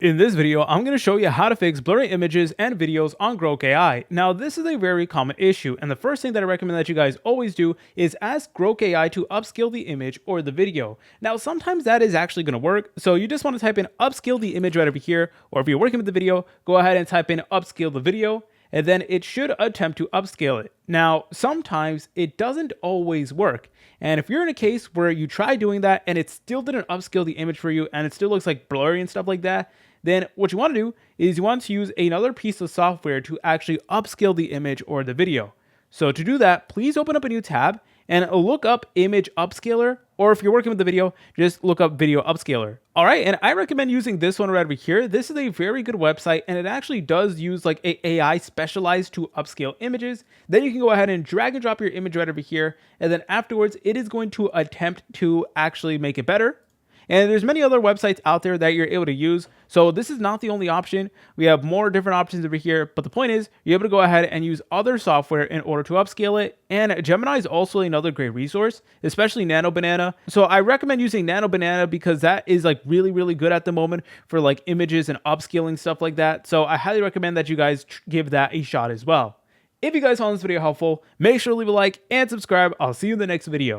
In this video, I'm going to show you how to fix blurry images and videos on Grok AI. Now, this is a very common issue, and the first thing that I recommend that you guys always do is ask Grok AI to upscale the image or the video. Now, sometimes that is actually going to work, so you just want to type in upscale the image right over here, or if you're working with the video, go ahead and type in upscale the video, and then it should attempt to upscale it. Now, sometimes it doesn't always work. And if you're in a case where you try doing that and it still didn't upscale the image for you and it still looks like blurry and stuff like that, then what you want to do is you want to use another piece of software to actually upscale the image or the video. So to do that, please open up a new tab and look up image upscaler, or if you're working with the video, just look up video upscaler. All right, and I recommend using this one right over here. This is a very good website, and it actually does use like AI specialized to upscale images. Then you can go ahead and drag and drop your image right over here, and then afterwards, it is going to attempt to actually make it better. And there's many other websites out there that you're able to use. So this is not the only option. We have more different options over here. But the point is, you're able to go ahead and use other software in order to upscale it. And Gemini is also another great resource, especially Nano Banana. So I recommend using Nano Banana because that is like really, really good at the moment for like images and upscaling stuff like that. So I highly recommend that you guys give that a shot as well. If you guys found this video helpful, make sure to leave a like and subscribe. I'll see you in the next video.